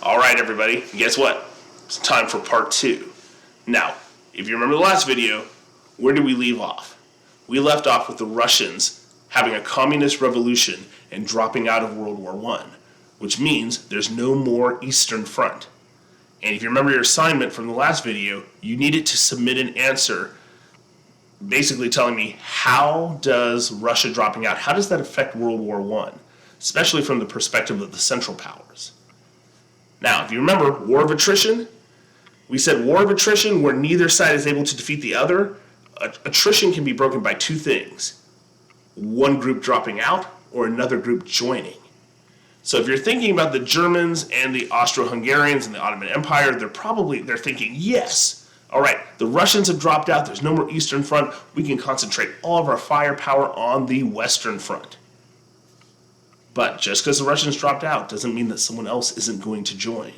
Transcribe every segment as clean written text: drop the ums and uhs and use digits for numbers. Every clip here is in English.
All right, everybody, guess what? It's time for part 2. Now, if you remember the last video, where did we leave off? We left off with the Russians having a communist revolution and dropping out of World War I, which means there's no more Eastern Front. And if you remember your assignment from the last video, you needed to submit an answer basically telling me, how does Russia dropping out, how does that affect World War I, especially from the perspective of the Central Powers? Now, if you remember, war of attrition, we said war of attrition where neither side is able to defeat the other. Attrition can be broken by two things. One group dropping out or another group joining. So if you're thinking about the Germans and the Austro-Hungarians and the Ottoman Empire, they're thinking, yes, all right, the Russians have dropped out, there's no more Eastern Front, we can concentrate all of our firepower on the Western Front. But just because the Russians dropped out doesn't mean that someone else isn't going to join.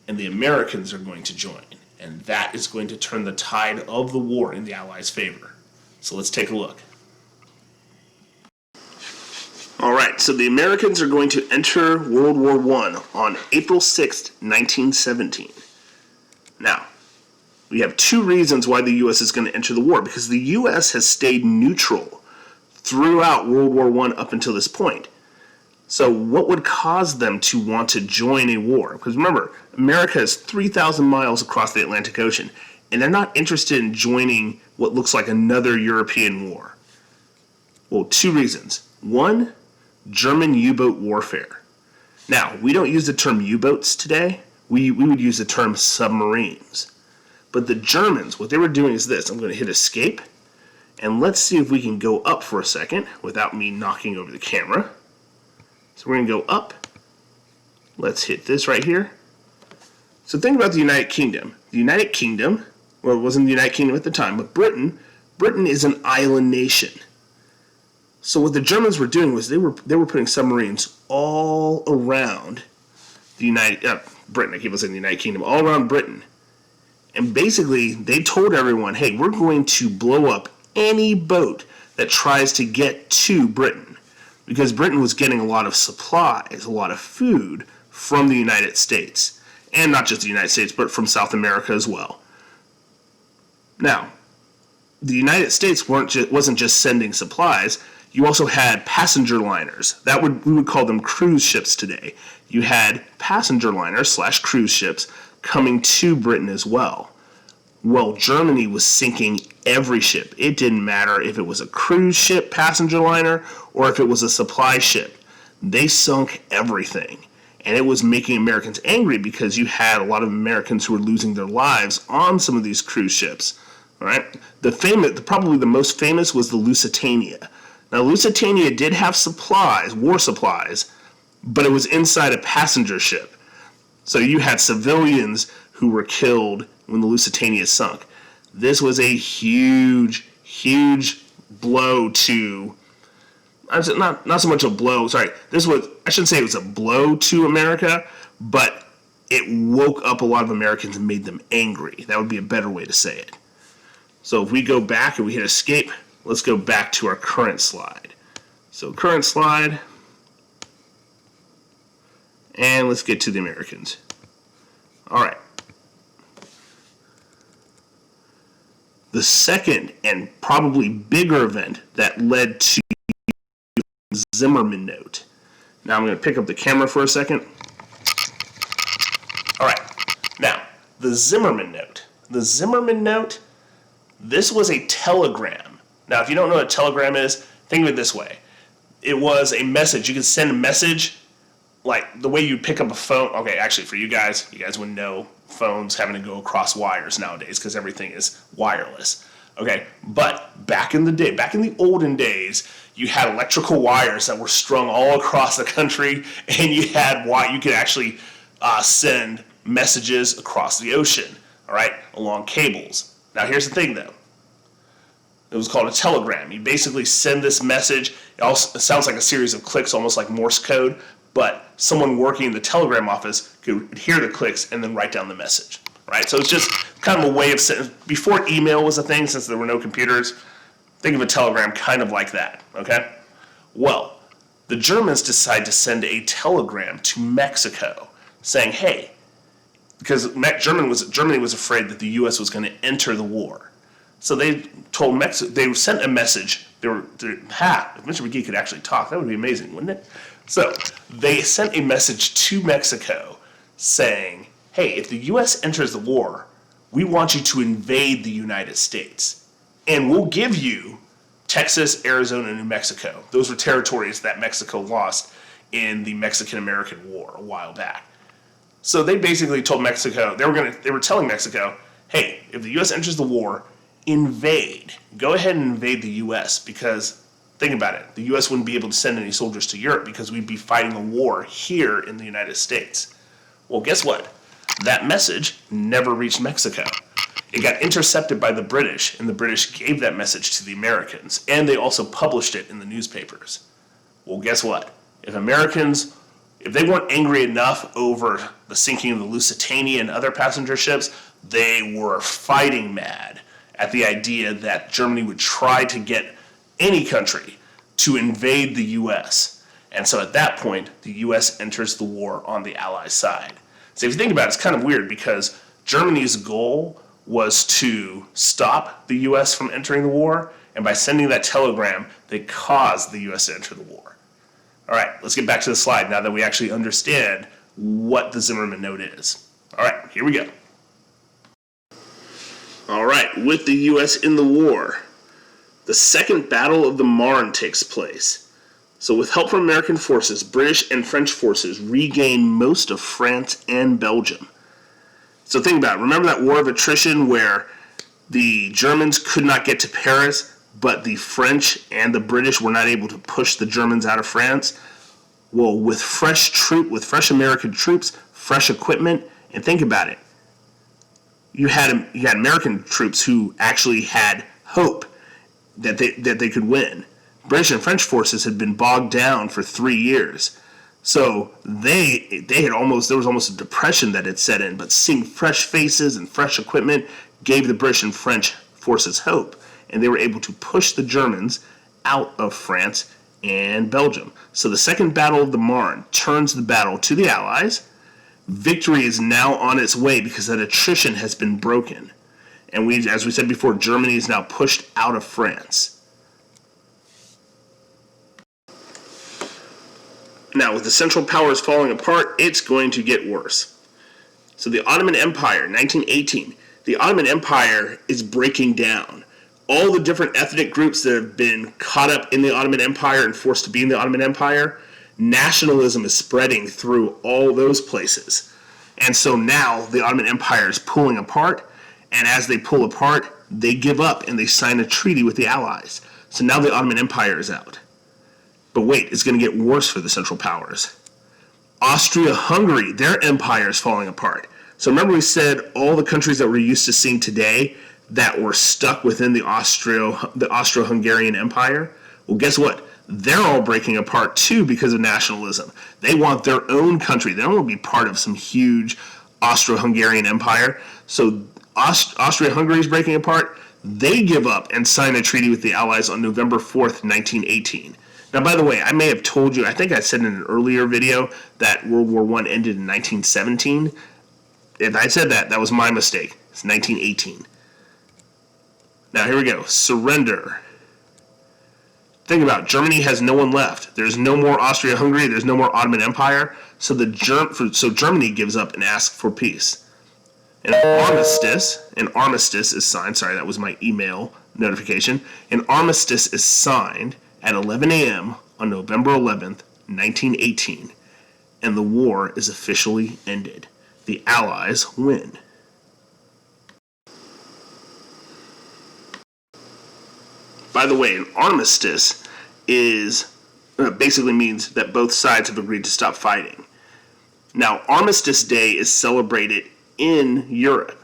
And the Americans are going to join. And that is going to turn the tide of the war in the Allies' favor. So let's take a look. All right, so the Americans are going to enter World War I on April 6th, 1917. Now, we have two reasons why the U.S. is going to enter the war. Because the U.S. has stayed neutral throughout World War I up until this point. So what would cause them to want to join a war? Because remember, America is 3,000 miles across the Atlantic Ocean, and they're not interested in joining what looks like another European war. Well, two reasons. One, German U-boat warfare. Now, we don't use the term U-boats today. We would use the term submarines. But the Germans, what they were doing is this. I'm going to hit escape, and let's see if we can go up for a second without me knocking over the camera. So we're going to go up. Let's hit this right here. So think about the United Kingdom. The United Kingdom, well, it wasn't the United Kingdom at the time, but Britain is an island nation. So what the Germans were doing was they were putting submarines all around the Britain. I keep on saying the United Kingdom, all around Britain. And basically, they told everyone, hey, we're going to blow up any boat that tries to get to Britain. Because Britain was getting a lot of supplies, a lot of food from the United States. And not just the United States, but from South America as well. Now, the United States wasn't just sending supplies. You also had passenger liners. We would call them cruise ships today. You had passenger liners / cruise ships coming to Britain as well. Well, Germany was sinking every ship. It didn't matter if it was a cruise ship passenger liner or if it was a supply ship. They sunk everything. And it was making Americans angry because you had a lot of Americans who were losing their lives on some of these cruise ships. All right? Probably the most famous was the Lusitania. Now, Lusitania did have supplies, war supplies, but it was inside a passenger ship. So you had civilians who were killed when the Lusitania sunk. This was a huge, huge blow to, not so much a blow, sorry, I shouldn't say it was a blow to America, but it woke up a lot of Americans and made them angry. That would be a better way to say it. So if we go back and we hit escape, let's go back to our current slide. So current slide, and let's get to the Americans. All right. The second and probably bigger event that led to the Zimmermann Note. Now I'm going to pick up the camera for a second. All right. Now, the Zimmermann Note. The Zimmermann Note, this was a telegram. Now, if you don't know what a telegram is, think of it this way. It was a message. You could send a message like the way you pick up a phone. Okay, actually, for you guys wouldn't know phones having to go across wires nowadays because everything is wireless. Okay, but back in the olden days, you had electrical wires that were strung all across the country, and you could actually send messages across the ocean, all right, along cables. Now, here's the thing, though. It was called a telegram. You basically send this message. It sounds like a series of clicks, almost like Morse code, but someone working in the telegram office could hear the clicks and then write down the message, right? So it's just kind of a way of sending. Before email was a thing, since there were no computers, think of a telegram kind of like that, okay? Well, the Germans decided to send a telegram to Mexico saying, hey, because Germany was afraid that the U.S. was going to enter the war. So they told Mexico, they sent a message. If Mr. McGee could actually talk, that would be amazing, wouldn't it? So they sent a message to Mexico saying, hey, if the U.S. enters the war, we want you to invade the United States. And we'll give you Texas, Arizona, and New Mexico. Those were territories that Mexico lost in the Mexican-American War a while back. So they basically told Mexico, they were telling Mexico, hey, if the U.S. enters the war, invade. Go ahead and invade the U.S. because, think about it, the U.S. wouldn't be able to send any soldiers to Europe because we'd be fighting a war here in the United States. Well, guess what? That message never reached Mexico. It got intercepted by the British, and the British gave that message to the Americans, and they also published it in the newspapers. Well, guess what? If they weren't angry enough over the sinking of the Lusitania and other passenger ships, they were fighting mad at the idea that Germany would try to get any country to invade the U.S. And so at that point, the U.S. enters the war on the Allies' side. So if you think about it, it's kind of weird because Germany's goal was to stop the U.S. from entering the war, and by sending that telegram, they caused the U.S. to enter the war. All right, let's get back to the slide now that we actually understand what the Zimmermann Note is. All right, here we go. All right, with the U.S. in the war, the Second Battle of the Marne takes place. So with help from American forces, British and French forces regain most of France and Belgium. So think about it. Remember that war of attrition where the Germans could not get to Paris, but the French and the British were not able to push the Germans out of France? Well, with fresh American troops, fresh equipment, and think about it. You had American troops who actually had hope that they could win. British and French forces had been bogged down for 3 years. So there was almost a depression that had set in, but seeing fresh faces and fresh equipment gave the British and French forces hope, and they were able to push the Germans out of France and Belgium. So the Second Battle of the Marne turns the battle to the Allies. Victory is now on its way because that attrition has been broken. And as we said before, Germany is now pushed out of France. Now, with the Central Powers falling apart, it's going to get worse. So the Ottoman Empire, 1918, the Ottoman Empire is breaking down. All the different ethnic groups that have been caught up in the Ottoman Empire and forced to be in the Ottoman Empire, nationalism is spreading through all those places. And so now the Ottoman Empire is pulling apart, and as they pull apart, they give up and they sign a treaty with the Allies. So now the Ottoman Empire is out. But wait, it's going to get worse for the Central Powers. Austria-Hungary, their empire is falling apart. So remember we said all the countries that we're used to seeing today that were stuck within the Austro-Hungarian Empire? Well, guess what? They're all breaking apart too because of nationalism. They want their own country. They don't want to be part of some huge Austro-Hungarian Empire. So Austria-Hungary is breaking apart. They give up and sign a treaty with the Allies on November 4th, 1918. Now, by the way, I may have told you, I think I said in an earlier video that World War I ended in 1917. If I said that, that was my mistake. It's 1918. Now, here we go. Surrender. Think about it. Germany has no one left. There's no more Austria-Hungary. There's no more Ottoman Empire. So Germany gives up and asks for peace. An armistice is signed. Sorry, that was my email notification. An armistice is signed at 11 a.m. on November 11th, 1918, and the war is officially ended. The Allies win. By the way, an armistice basically means that both sides have agreed to stop fighting. Now, Armistice Day is celebrated in Europe,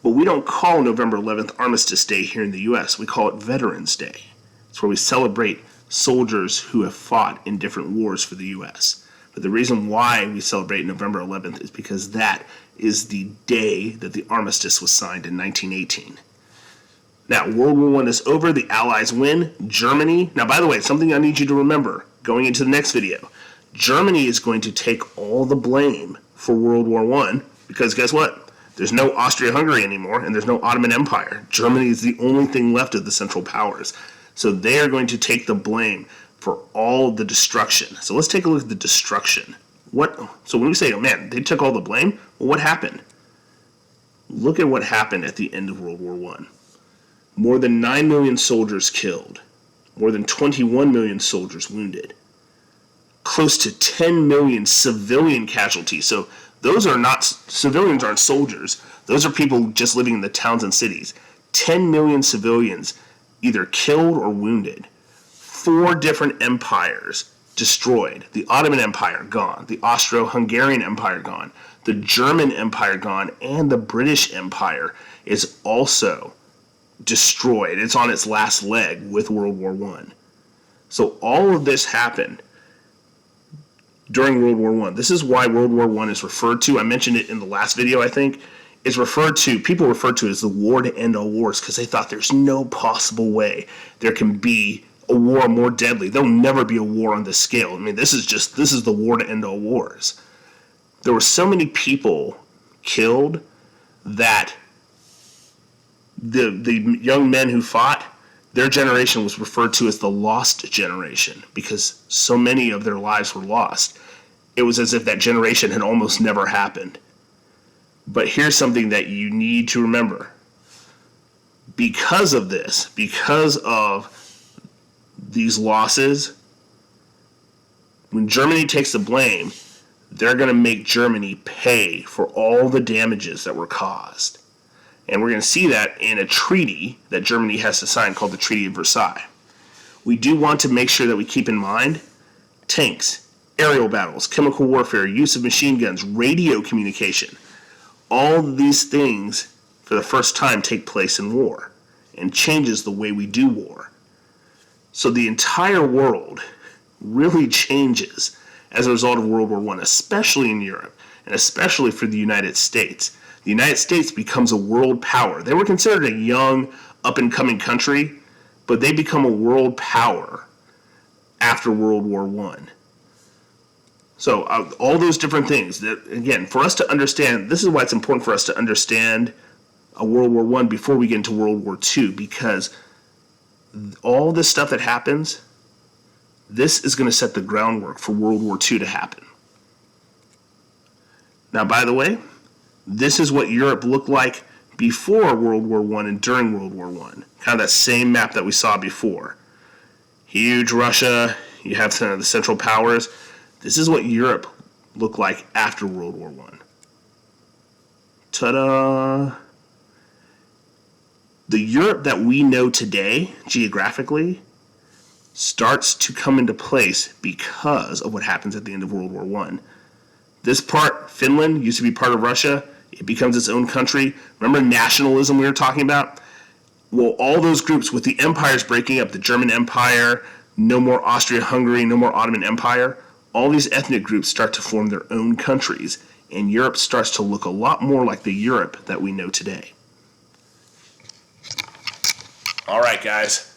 but we don't call November 11th Armistice Day here in the U.S. We call it Veterans Day. It's where we celebrate soldiers who have fought in different wars for the U.S. But the reason why we celebrate November 11th is because that is the day that the armistice was signed in 1918. Now, World War I is over. The Allies win. Germany. Now, by the way, something I need you to remember going into the next video. Germany is going to take all the blame for World War I, because guess what? There's no Austria-Hungary anymore, and there's no Ottoman Empire. Germany is the only thing left of the Central Powers. So they are going to take the blame for all the destruction. So let's take a look at the destruction. So when we say, oh man, they took all the blame, well, what happened? Look at what happened at the end of World War I. More than 9 million soldiers killed. More than 21 million soldiers wounded. Close to 10 million civilian casualties. So those are not, civilians aren't soldiers. Those are people just living in the towns and cities. 10 million civilians either killed or wounded. 4 different empires destroyed. The Ottoman Empire gone. The Austro-Hungarian Empire gone. The German Empire gone. And the British Empire is also destroyed. It's on its last leg with World War I. So all of this happened during World War I. This is why World War I is referred to, I mentioned it in the last video, I think, people refer to it as the war to end all wars, because they thought there's no possible way there can be a war more deadly. There'll never be a war on this scale. I mean, this is the war to end all wars. There were so many people killed that the young men who fought, their generation was referred to as the lost generation, because so many of their lives were lost. It was as if that generation had almost never happened. But here's something that you need to remember. Because of this, because of these losses, when Germany takes the blame, they're going to make Germany pay for all the damages that were caused. And we're going to see that in a treaty that Germany has to sign called the Treaty of Versailles. We do want to make sure that we keep in mind tanks, aerial battles, chemical warfare, use of machine guns, radio communication. All of these things, for the first time, take place in war and changes the way we do war. So the entire world really changes as a result of World War I, especially in Europe, and especially for the United States. The United States becomes a world power. They were considered a young, up-and-coming country, but they become a world power after World War I. So all those different things, that, again, for us to understand, this is why it's important for us to understand a World War I before we get into World War II, because all this stuff that happens, this is going to set the groundwork for World War II to happen. Now, by the way, this is what Europe looked like before World War I and during World War I. Kind of that same map that we saw before. Huge Russia, you have some of the Central Powers. This is what Europe looked like after World War I. Ta-da! The Europe that we know today, geographically, starts to come into place because of what happens at the end of World War I. This part, Finland, used to be part of Russia. It becomes its own country. Remember nationalism we were talking about? Well, all those groups with the empires breaking up, the German Empire, no more Austria-Hungary, no more Ottoman Empire, all these ethnic groups start to form their own countries, and Europe starts to look a lot more like the Europe that we know today. All right, guys.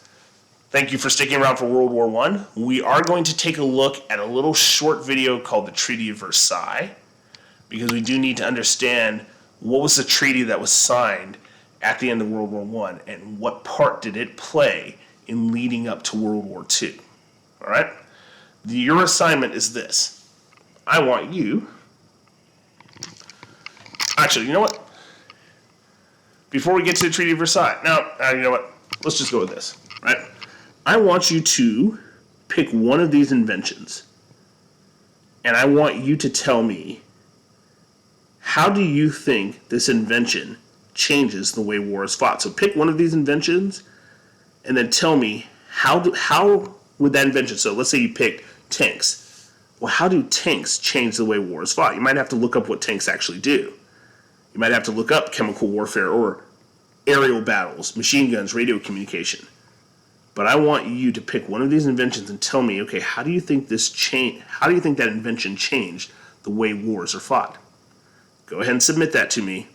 Thank you for sticking around for World War I. We are going to take a look at a little short video called the Treaty of Versailles, because we do need to understand what was the treaty that was signed at the end of World War I, and what part did it play in leading up to World War II. All right? Your assignment is this. I want you... Actually, you know what? Before we get to the Treaty of Versailles... you know what? Let's just go with this, right? I want you to pick one of these inventions, and I want you to tell me, how do you think this invention changes the way war is fought? So pick one of these inventions, and then tell me, how would that invention... So let's say you picked tanks. Well, how do tanks change the way war is fought? You might have to look up what tanks actually do. You might have to look up chemical warfare or aerial battles, machine guns, radio communication. But I want you to pick one of these inventions and tell me, okay, how do you think that invention changed the way wars are fought? Go ahead and submit that to me.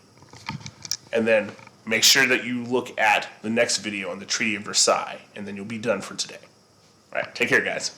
And then make sure that you look at the next video on the Treaty of Versailles, and then you'll be done for today. All right, take care, guys.